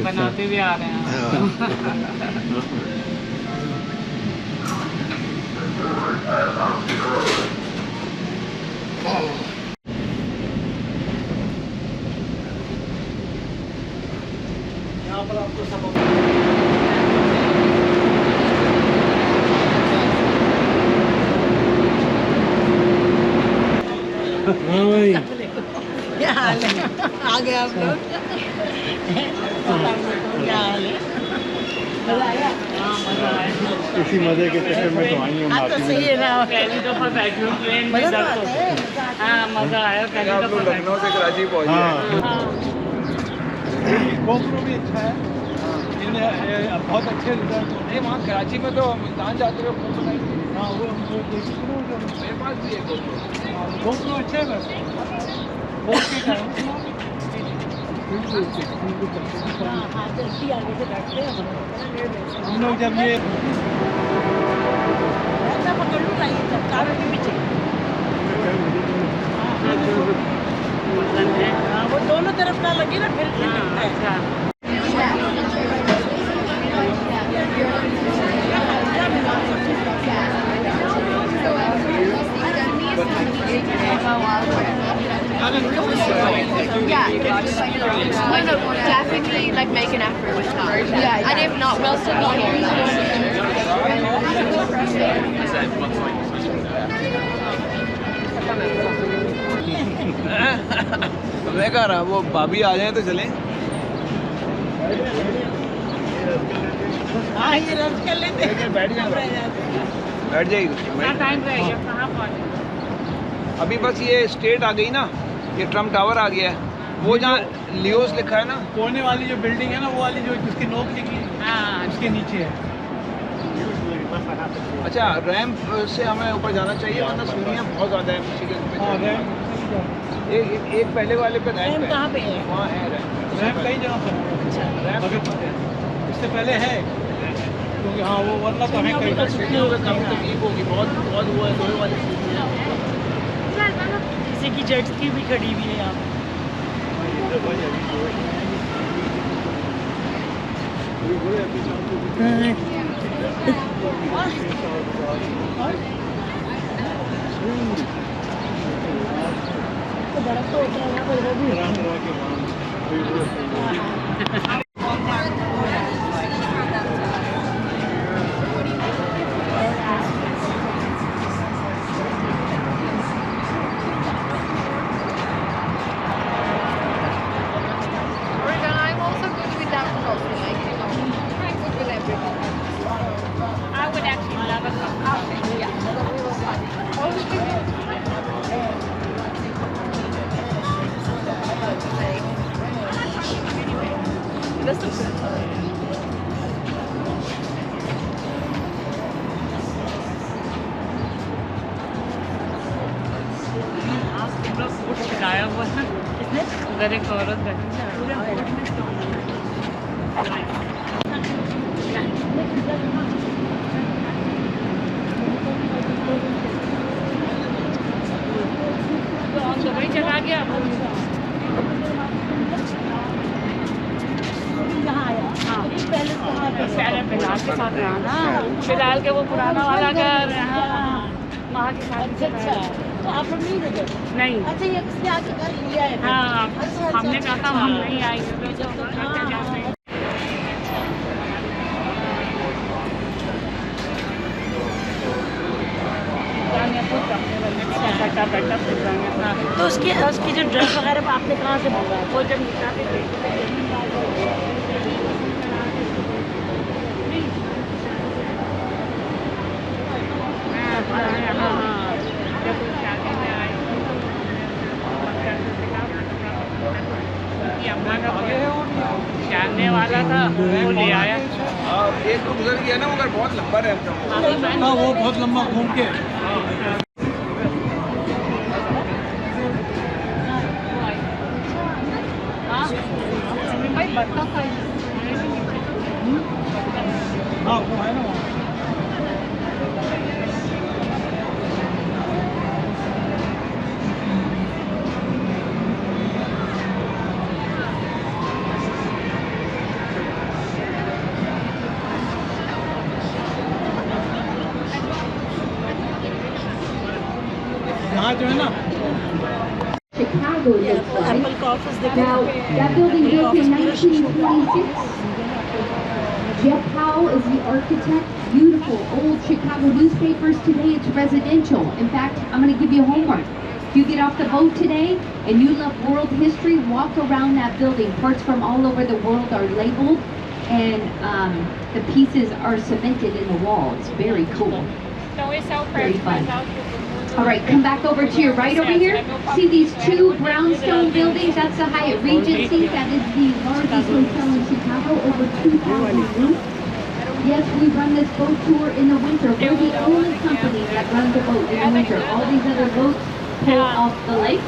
बनाते भी आ रहे हैं। यहाँ पर आपको सब क्या हाल है? आ गए आप लोग? क्या हाल है? मजा आया? हाँ मजा आया। इसी मजे के चक्कर में तो आई हूँ। तो सही है ना, पहली दफा बैठी हूँ ट्रेन में। मजा तो आता है। हाँ मजा आया। पहली दफा लखनऊ से कराची पहुँचे। गोप्रो भी अच्छा है, बहुत अच्छे रिजल्ट होते हैं वहाँ कराची में। तो मुल्तान जाते हुए फोटो बनाएंगे। हाँ वो मेरे पास भी है गोप्रो अच्छा है। बस हम लोग जब ये पकड़ लूँ के पीछे, वो दोनों तरफ ना लगी ना फिर लगता है। Yeah, no, definitely like make an effort with that. Yeah, and if not, we'll still be here. मैं कह रहा वो भाभी आ जाए तो चलें। हाँ ये रद्द कर लेते हैं। बैठ जाएगी। टाइम रहेगा कहाँ पहुँचे? अभी बस ये स्टेट आ गई ना, ये ट्रम्प टावर आ गया है। वो जहाँ लियोस लिखा है ना, कोने वाली जो बिल्डिंग है ना, वो वाली जो जिसकी नोक लिखी है, हाँ उसके नीचे है। अच्छा रैंप से हमें ऊपर जाना चाहिए, वरना सीढ़ियाँ बहुत ज़्यादा है मिशिगन में। एक पहले वाले पे रैंप है। कहाँ पे है? वहाँ है रैंप कई जगह पर। अच्छा रैंप इससे पहले है, क्योंकि हाँ वो वरना तो है कहीं तकलीफ होगी बहुत हुआ है। दो वाली जैसे कि जेट की भी खड़ी हुई है यहाँ पे। बड़ा तो होता है ना। I'm also good with that coffee. Like, you know, I'm good with everything. I would actually love a cup of coffee. Yeah, so we will this is good. खिलाया हुआ है उधर एक औरत बैठी है पूरे बोर्ड में। तो वही चला गया पहले फिलहाल के साथ रहा ना, फिलहाल के वो पुराना वाला घर वहाँ के साथ। अच्छा तो आप लोग नहीं गए? नहीं। अच्छा ये किसने आके घर लिया है? हाँ हमने कहा था हम नहीं आएंगे तो तो उसकी जो ड्रेस वगैरह आपने कहाँ से मंगाया? वो जब निकाले जानने वाला था वो ले आया। एक तो गुजर गया ना, मगर बहुत लंबा रहता है। हाँ वो बहुत लंबा घूम के भाई बता हाँ वो है ना वहाँ। यहाँ जो है ना Chicago looks like. Now, that building built in 1926. Jeff Powell is the architect. Beautiful old Chicago newspapers. Today it's residential. In fact, I'm going to give you homework. If you get off the boat today and you love world history, walk around that building. Parts from all over the world are labeled, and the pieces are cemented in the wall. It's very cool. Very fun. All right, come back over to your right over here. See these two brownstone buildings? That's the Hyatt Regency. That is the largest hotel in Chicago, over 2,000 rooms. Yes, we run this boat tour in the winter. We're the only company that runs a boat in the winter. All these other boats pull off the lake.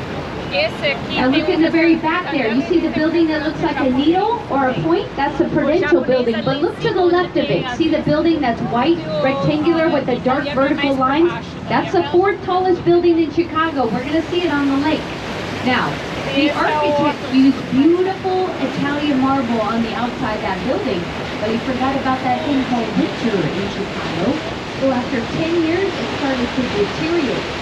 Now look in the very back there. You see the building that looks like a needle or a point? That's the Prudential building. But look to the left of it. See the building that's white, rectangular with the dark vertical lines? That's the fourth tallest building in Chicago. We're going to see it on the lake. Now, the architect used beautiful Italian marble on the outside of that building, but he forgot about that thing called winter in Chicago. So after 10 years, it started to deteriorate.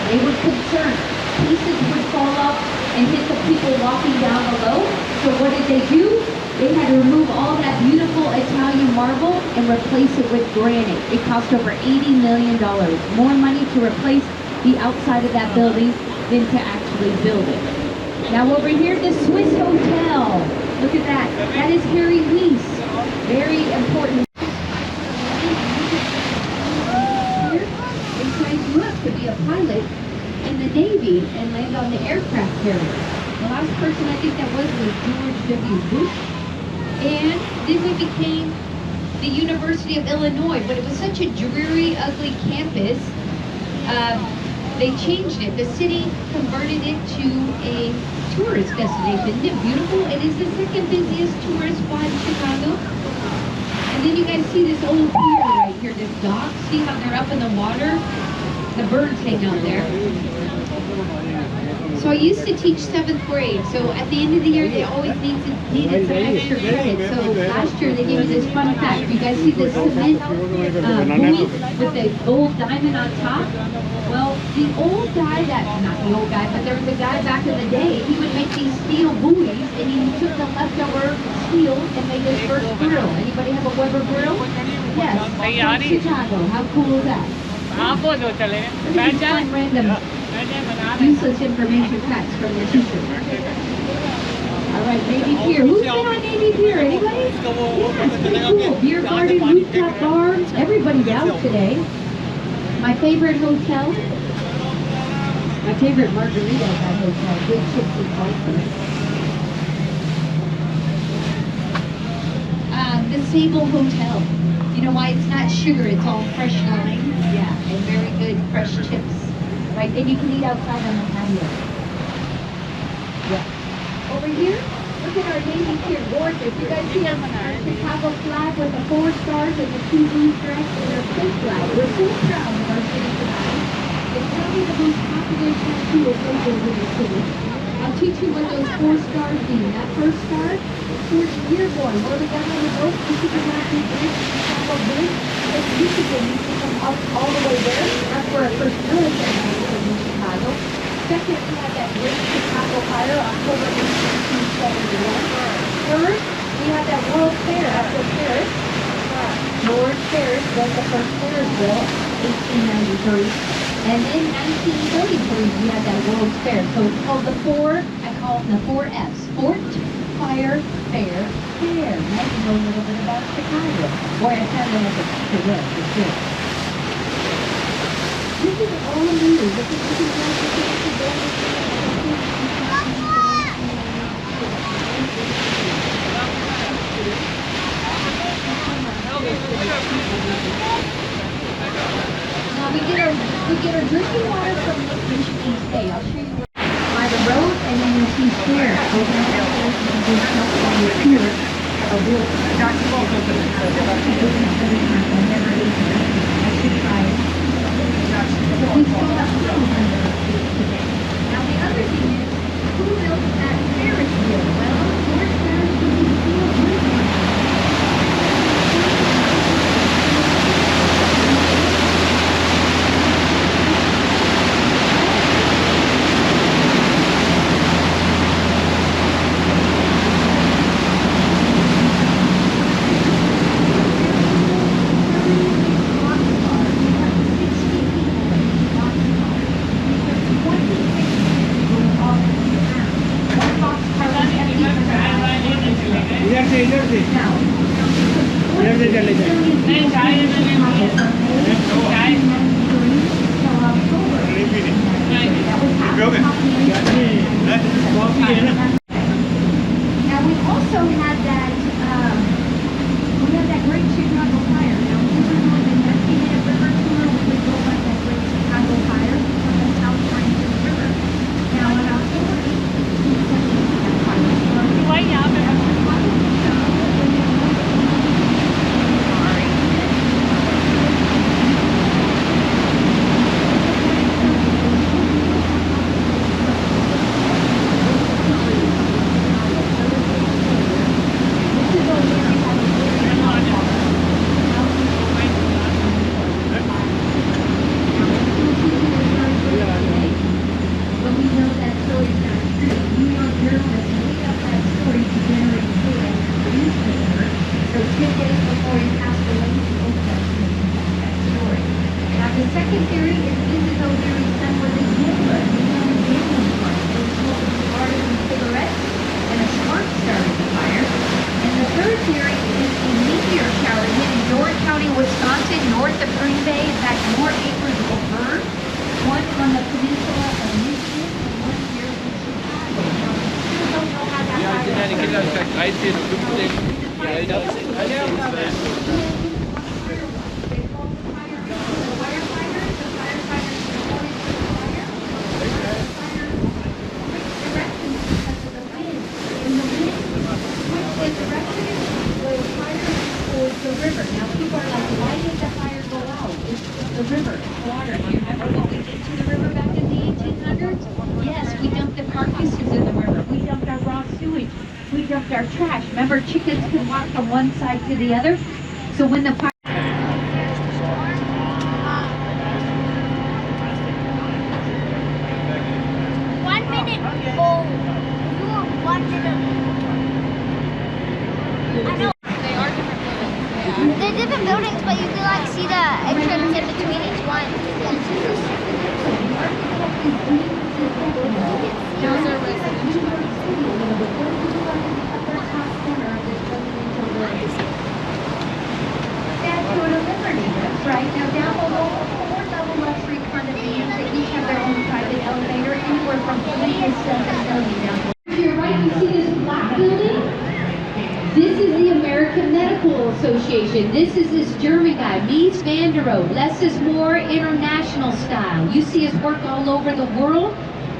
They were concerned. Pieces would fall off and hit the people walking down below. So what did they do? They had to remove all that beautiful Italian marble and replace it with granite. It cost over $80 million. More money to replace the outside of that building than to actually build it. Now over here, the Swiss Hotel. Look at that. That is Harry Weiss. Very important. Here, they signed you up to be a pilot in the Navy and land on the aircraft carrier. The last person I think that was George W. Bush. And then we became the University of Illinois, but it was such a dreary, ugly campus. They changed it. The city converted it to a tourist destination. Isn't it beautiful? It is the second busiest tourist spot in Chicago. And then you guys see this old pier right here, this dock. See how they're up in the water? The birds hang out there. So I used to teach 7th grade, so at the end of the year they always needed some extra credit. So last year they gave me this fun fact. You guys see this cement buoy with the gold diamond on top? Well, the old guy not the old guy, but there was a guy back in the day, he would make these steel buoys, and he took the leftover steel and made his first grill. Anybody have a Weber grill? Yes, from Chicago. How cool is that? Just find random useless information facts from your teacher. All right, Navy Pier. Who's been on Navy Pier? Anybody? Yeah, it's pretty cool. Beer garden, rooftop bar. Everybody's out today. My favorite hotel. My favorite margarita at that hotel. Good chips and salsa. The Sable Hotel. You know why it's not sugar? It's all fresh lime. Yeah, and very good fresh chips. Right, and you can eat outside on the patio. Yeah. Over here, look at our Navy Pier. Gorgeous. You guys see our Chicago flag with the 4 stars and the 2 blue stripes and our pink flag. We're so proud of our city tonight. It's probably the most popular tattoo logos in the city. I'll teach you what those 4 stars mean. That first star is towards Dearborn, where we got on the boat. You see the Rocky Bridge, Chicago Bridge. It's Michigan. You see them up all the way there. That's where our first military base was in Chicago. Second, we had that great Chicago fire, October 1871. Third, we had that World Fair after Paris. Lord Ferris built the first Ferris wheel, 1893. And in 1933, we had that World's Fair. So it's called the 4, I call them the 4 F's. Fort, Fire, Fair, Fair. Now you know a little bit about Chicago. Boy, I kind of have a teacher there, for sure. This is all new. This is we get our drinking water from Lake Michigan State. I'll show you by the road, and then you'll see Fair. Open up the doors and do stuff on your tour. Now the other thing is, who built that Ferris wheel? Well, George Ferris was a steel bridge. इधर से चले जाए नहीं चाय coffee है ना Now we also had that, great Chicago fire. Now we were doing the 19-minute river tour. We would go on that great Chicago fire on the South Franklin River. Now on October 18th, वही यहाँ पे but we know that story's not true. New York journalists made up that story to generate sales and produce the river. So 10 days before he passed away, he opened up that story. Now the second theory is this is O'Leary's son was a gambler. He had a gambling part. He was smoking cigars and cigarettes, and a spark started the fire. And the third theory is a meteor shower hit in Door County, Wisconsin, north of Green Bay. In fact, more acres were burned. One on the peninsula of Michigan and one here in Chicago. Now, we still don't know how that fire the river. Now people are like, why did the fire go out? It's the river, water. Do you remember what we did to the river back in the 1800s? Yes, we dumped the carcasses in the river. We dumped our raw sewage. We dumped our trash. Remember, chickens can walk from one side to the other? So when the fire... One minute. Oh, you are 1 minute. I know. They are different buildings. They're different buildings, but you can like see the entrance in between each one. Those are residential. Statue of Liberty, that's right. Now down below, 4-level luxury condominiums that each have their own private elevator, anywhere from 3 to 7 million down below. To your right, you see this black building? This is the American Medical Association. This is this German guy, Mies van der Rohe. Less is more, international style. You see his work all over the world.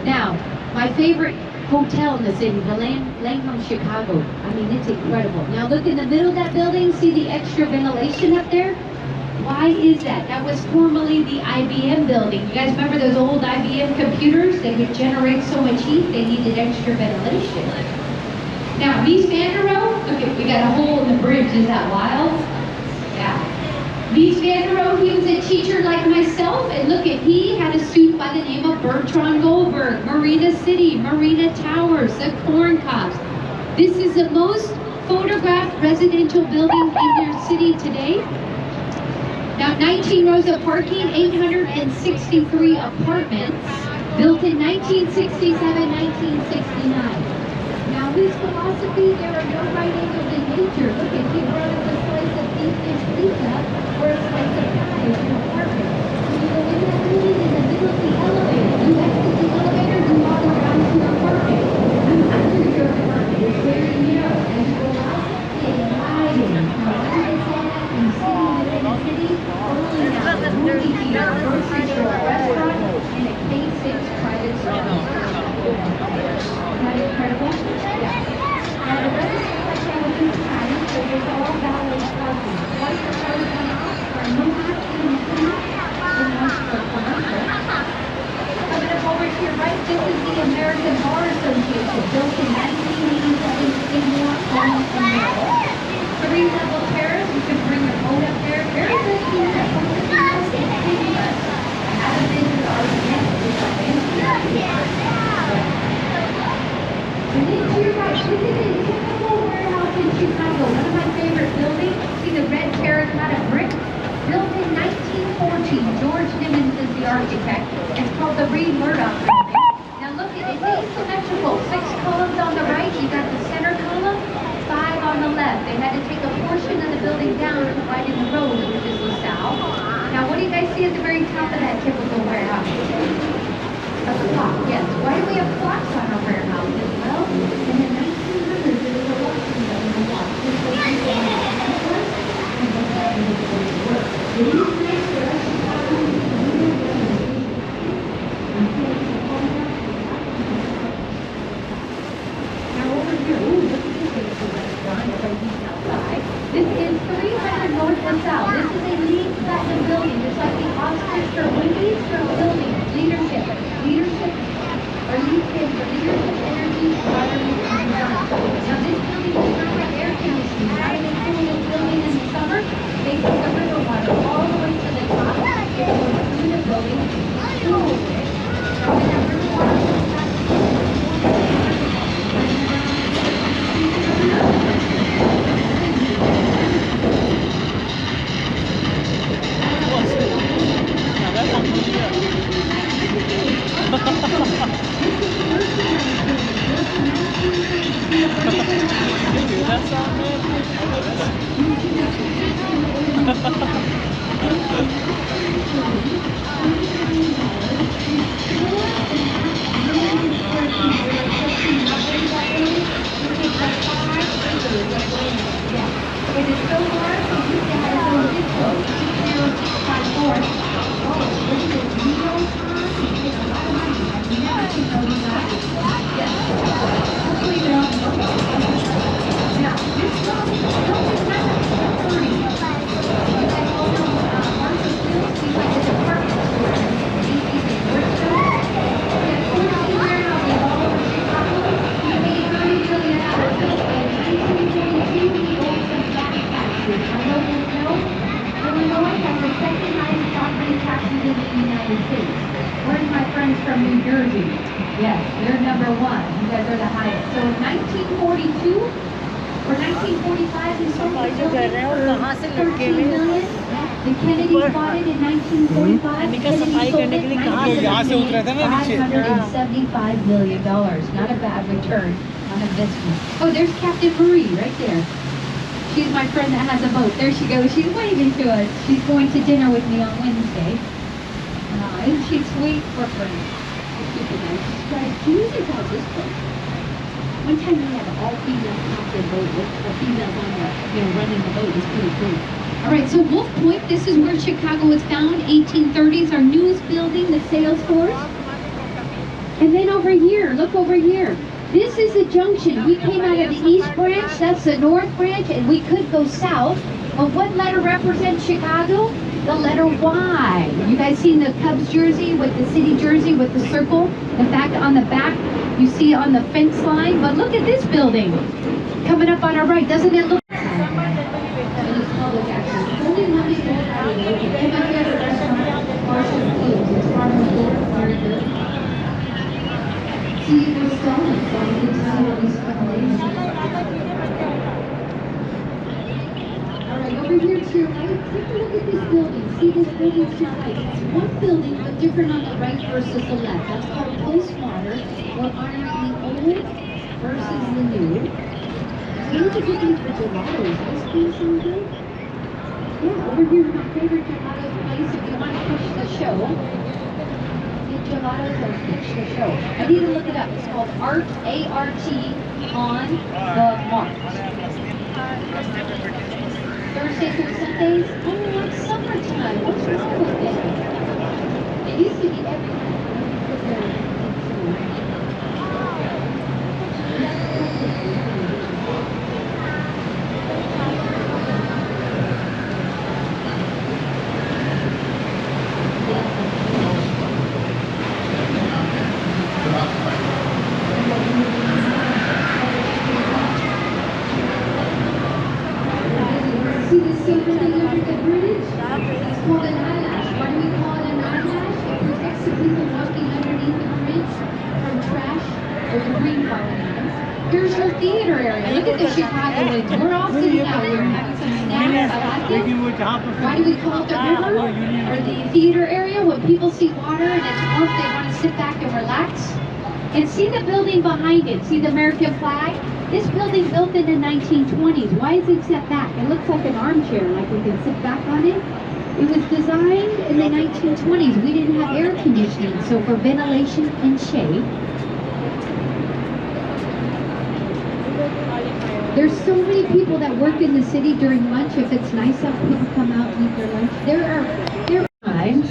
Now, my favorite hotel in the city, the Langham Chicago. I mean, it's incredible. Now look in the middle of that building, see the extra ventilation up there? Why is that? That was formerly the IBM building. You guys remember those old IBM computers? They would generate so much heat, they needed extra ventilation. Now, Mies van der Rohe, look at, we got a hole in the bridge, is that wild? Yeah. Mies van der Rohe, he was a teacher like myself, and look at, he had a student by the name of Bertrand Goldberg, Marina City, Marina Towers, the Corn Cobs. This is the most photographed residential building in their city today. Now, 19 rows of parking, 863 apartments, built in 1967, 1969. Now, his philosophy, there are no right angles in nature. Look at, he brought us a slice of deep dish pizza or a slice of pie in your apartment. So you go in that building in the middle of the elevator. You exit the elevator, you walk around to your apartment. Under your apartment is very narrow. As you go out, it's widening. Now, why did they say that? In the city, only now, moving to your grocery store, restaurant, and a K-6 private service. Isn't that incredible? Yeah. Now, the rest of the Chicago, one of my favorite buildings. See the red terracotta brick? Built in 1914. George Nimmons is the architect. It's called the Reed Murdoch Building. Now look at it, it's asymmetrical. 6 columns on the right, you got the center column, 5 on the left. They had to take a portion of the building down to widen the road, which is LaSalle. Now what do you guys see at the very top of that typical warehouse? At the top, yes. Why do we have clocks on our warehouses? Well, in the 1900s, there was a watchman that was a watch. This was the and what that was going to work. It is nice for us Chicago to be now over here, ooh, look at this beautiful restaurant right outside. This is 300 North LaSalle. This is a LEED Platinum building, just like the Oscars for Wendy's for building leadership. Leadership, or LEED stands for Leadership, Energy, Environment, and Design. Now this building does not have air conditioning. How do they cool this building in the summer? They put the river water all the way to the top. It goes through the building, cools it. Now when that river water comes back to the It is so hard to use the high zip code 60654. Oh, this is zero time. It takes a lot of money. I've never seen those guys. Yes. Let's leave it on. Now, this building is not a 30. You guys all know Marshall Field seems like a department store. Macy's and Nordstrom. We have 14 warehouses all over Chicago. We made $30 billion in 1942. I know you know, Illinois has the second highest property taxes in the United States. Where's my friends from New Jersey? Yes, they're number 1. You guys are the highest. So in 1942 or 1945, we sold the building for $13 million. The Kennedys bought it in 1945. Kennedy sold it $575 million. Not a bad return on investment. Oh, there's Captain Marie right there. She's my friend that has a boat. There she goes. She's waving to us. She's going to dinner with me on Wednesday. Isn't she sweet? We're friends. Super nice. She usually calls this boat. One time we had an all-female captain boat with the females on the, running the boat. It's pretty cool. All right, so Wolf Point, this is where Chicago was found, 1830s. Our newest building, the Salesforce. And then over here, look over here. This is the junction. We came out of the East Branch, that's the North Branch, and we could go south. But what letter represents Chicago? The letter Y. You guys seen the Cubs jersey with the city jersey with the circle? In fact, on the back, you see on the fence line. But look at this building coming up on our right. Doesn't it look? See, we're selling it, so we can tell you what we spent. Alright, over here to your right, take a look at this building. See this building to your right. It's one building, but different on the right versus the left. That's called postmodern, or honoring the old versus the new. So look at these for gelatos. This place sound good? Yeah, over here, my favorite gelato place, if you want to push the show. Gelatos or Pitch the Show. I need to look it up. It's called Art, A-R-T, on the March. Thursday through Sundays? Oh, it's summertime. What's wrong with it? It used to be every night. See this silver thing over the bridge? It's called an eyelash. Why do we call it an eyelash? It protects the people walking underneath the bridge from trash or debris falling on us. Here's your theater area. Look at the Chicagoans. We're Palacio. Why do we call it the river or the theater area? When people see water and it's warm, they want to sit back and relax. And see the building behind it. See the American flag? This building built in the 1920s. Why is it set back? It looks like an armchair, like we can sit back on it. It was designed in the 1920s. We didn't have air conditioning, so for ventilation and shade. There's so many people that work in the city during lunch. If it's nice out, people come out and eat their lunch. There are times.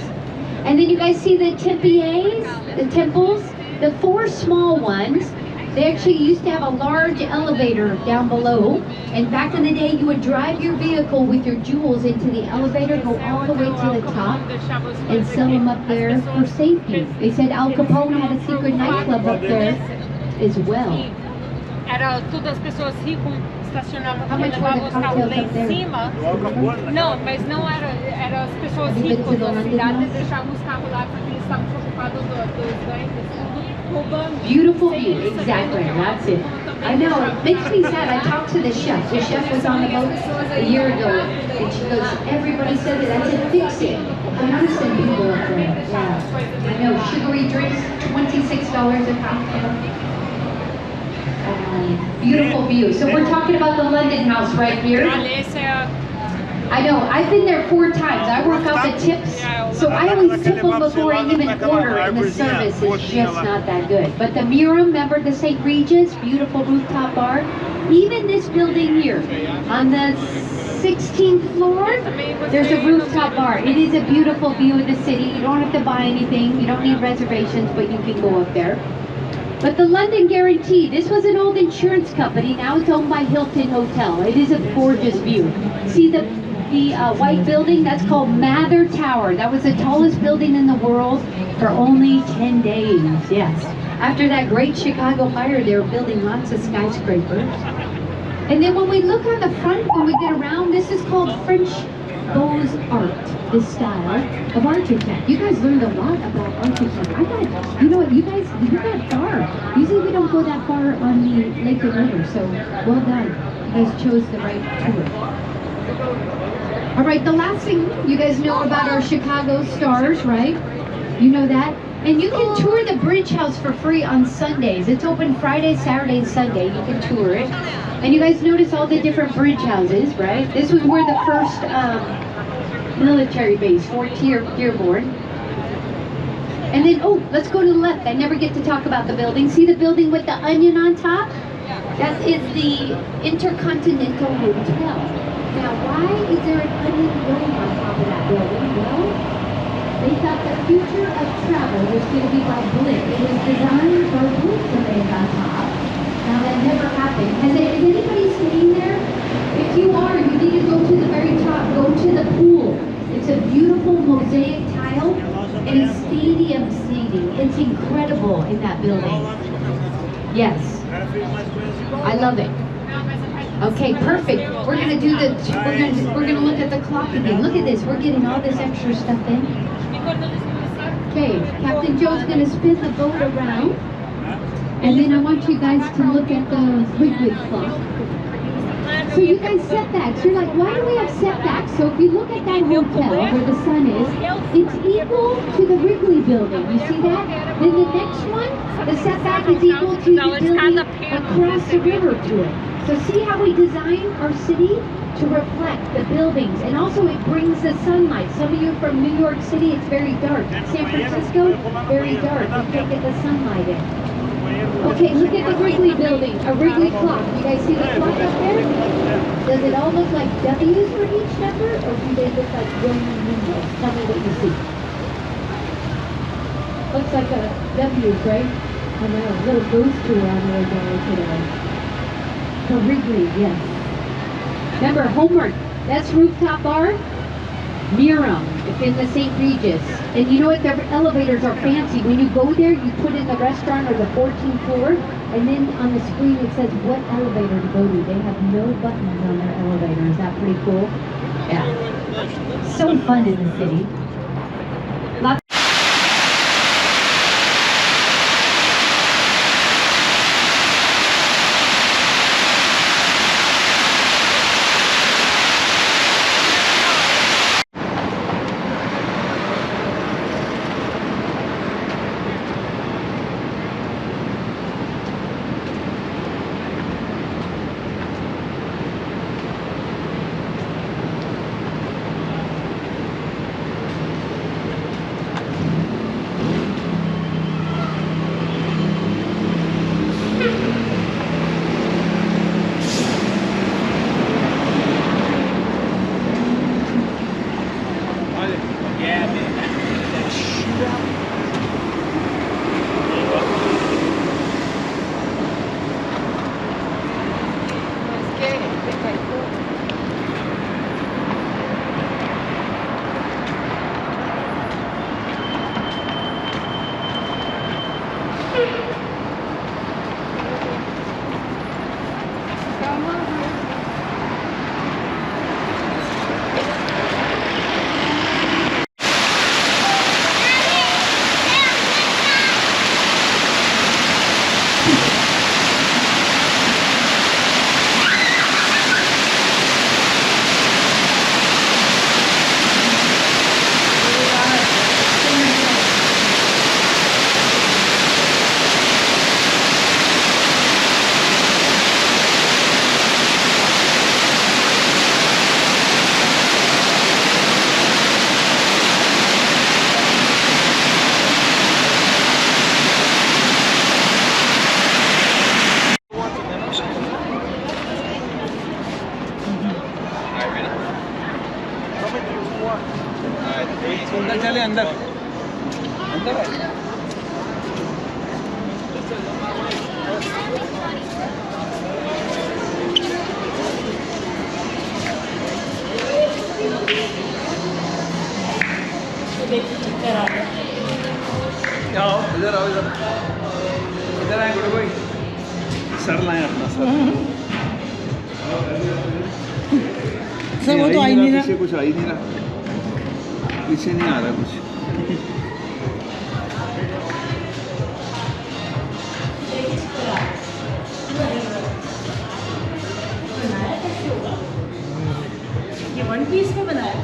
And then you guys see the tempiers, the temples, the 4 small ones. They actually used to have a large elevator down below. And back in the day, you would drive your vehicle with your jewels into the elevator, go all the way to the top, and sell them up there for safety. They said Al Capone had a secret nightclub up there as well. Era todas as pessoas ricas estacionavam How aqui, much were levavam the os carros lá cocktails em up there? cima. Não, mas não era as pessoas Have you been to ricas the da London cidade, House? eles deixavam os carros lá porque eles estavam preocupados dos ganhos, tudo roubando. Beautiful view, exactly, that's it. I know, it makes me sad. I talked to the chef. The chef was on the boat a year ago, and she goes, everybody said that. I said, fix it. I'm gonna send people up there. Yeah. I know, sugary drinks, $26 a cocktail. Beautiful view. So we're talking about the London House right here. Olha, esse é I know, I've been there 4 times. I work out the tips, so I always tip them before I even order, and the service is just not that good. But the Mira, remember the St. Regis, beautiful rooftop bar? Even this building here, on the 16th floor, there's a rooftop bar. It is a beautiful view of the city. You don't have to buy anything, you don't need reservations, but you can go up there. But the London Guarantee, this was an old insurance company, now it's owned by Hilton Hotel. It is a gorgeous view. See the white building? That's called Mather Tower. That was the tallest building in the world for only 10 days, yes. After that great Chicago fire, they were building lots of skyscrapers. And then when we look on the front, when we get around, this is called French Beaux-Art, this style of architect. You guys learned a lot about architecture. You know what, you got far. Usually we don't go that far on the Lake and River, so well done. You guys chose the right tour. All right, the last thing, you guys know about our Chicago stars, right? You know that? And you can tour the Bridge House for free on Sundays. It's open Friday, Saturday, and Sunday. You can tour it. And you guys notice all the different bridge houses, right? This was where the first military base, Fort Dearborn. And then, oh, let's go to the left. I never get to talk about the building. See the building with the onion on top? That is the Intercontinental Hotel. Now, why is there an onion dome on top of that building? Well, they thought the future of travel was going to be by blimp. It was designed for a blimp to land on top. Now, that never happened. Is anybody staying there? If you are, you need to go to the very top. Go to the pool. It's a beautiful mosaic tile and it's stadium seating. It's incredible in that building. Yes. I love it. Okay, perfect. We're gonna do we're gonna look at the clock again. Look at this. We're getting all this extra stuff in. Okay, Captain Joe's gonna spin the boat around, and then I want you guys to look at the Wrigley clock. So you guys setbacks. You're like, why do we have setbacks? So if you look at that hotel where the sun is, it's equal to the Wrigley building. You see that? Then the next one, the setback is equal to the building across the river to it. So see how we design our city to reflect the buildings, and also it brings the sunlight. Some of you from New York City, it's very dark. San Francisco, very dark. You can't get the sunlight in. Okay, look at the Wrigley building, a Wrigley clock. You guys see the clock up there? Does it all look like W's for each number, or do they look like Roman numerals? Tell me what you see. Looks like a W, right? I know, a little ghost tour on the way down today. For Wrigley, yes. Remember, homework, that's rooftop bar. Miram, it's in the St. Regis. And you know what, the elevators are fancy. When you go there, you put in the restaurant or the 14th floor, and then on the screen it says what elevator to go to. They have no buttons on their elevator. Is that pretty cool? Yeah. So fun in the city. अंदर चले अंदर अंदर है आओ इधर आओ इधर आए गुरु भाई सर लाए अपना सर सर वो तो आई नहीं रहा पीछे कुछ आ ही नहीं रहा पीछे नहीं आ रहा कुछ ये वन पीस में बनाया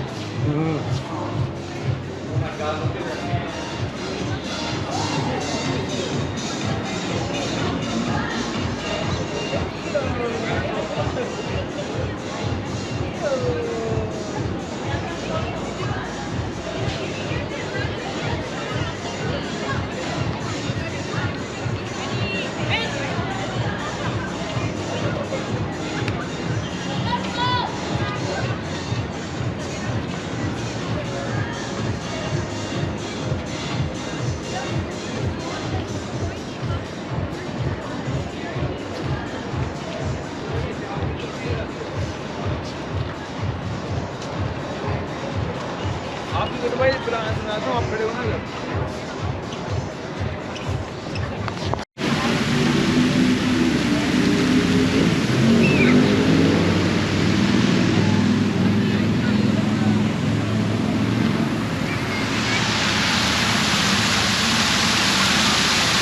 आप भी गुरु भाई सुना दो आप खड़े हो ना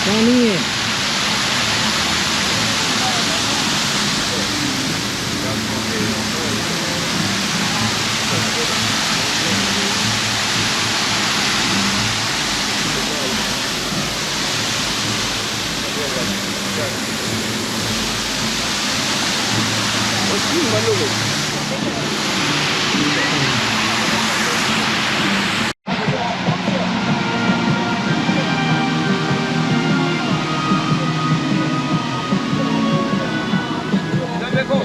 पानी है देखो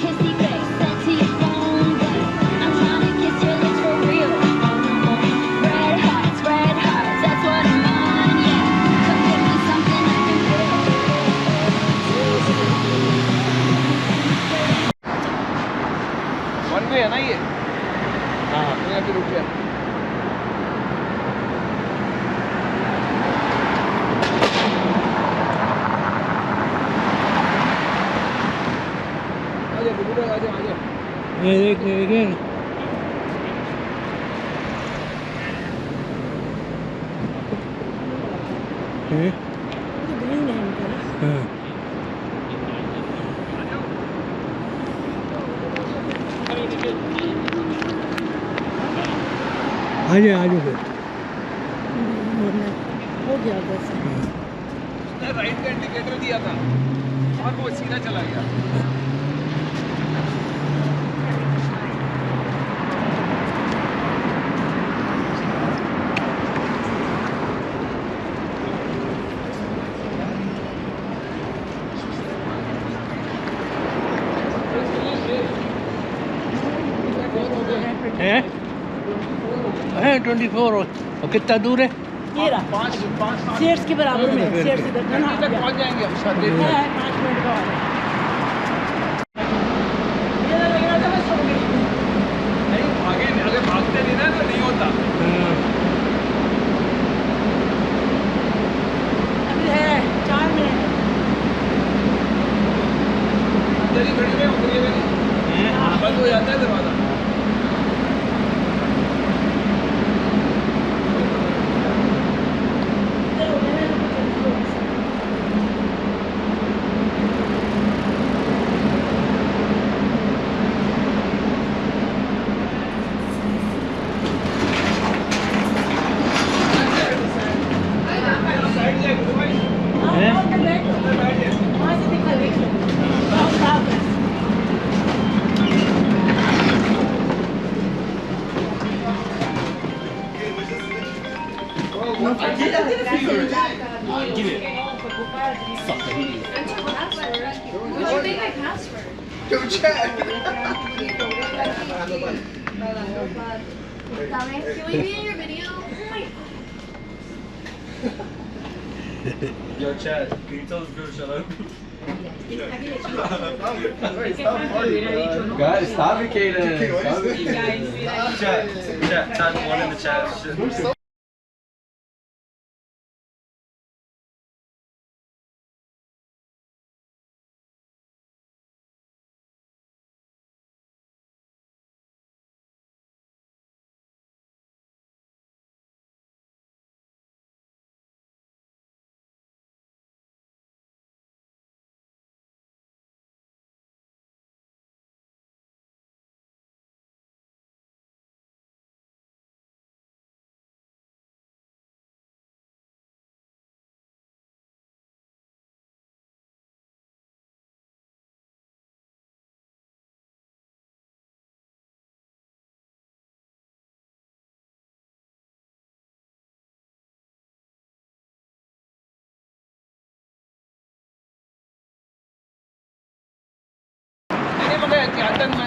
Kissy face, sexy phone buzz. I'm trying to kiss your lips for real. Red hearts, that's what I'm on, yeah. Come give me something I can feel. One way है ना ये हाँ तो यहाँ पे रुक गया आजा बुजुर्ग आजा आजा ये देख हैं हाँ आजा फिर हो गया बस उसने राइट का इंडिकेटर दिया था और वो सीधा चला गया है 24 और कितना दूर है ये रहा पाँच शेयर्स के बराबर में शेयर्स इधर ना मिनट तक पहुँच जाएंगे हम शायद देख है 5 मिनट का वाला ये लग रहा था मैं सो गई नहीं भागे नहीं अगर भागते नहीं ना तो नहीं होता अभी है 4 मिनट अंदर ही खड़ी में उतरिएगा नहीं बंद हो जाता है दरवाजा Where'd you make my password? Go check. Can we be in your video? Yo, Chad, can you tell this girl to shut up? Guys, stop it, Kaden. Chat, type one in the chat. नहीं, मगर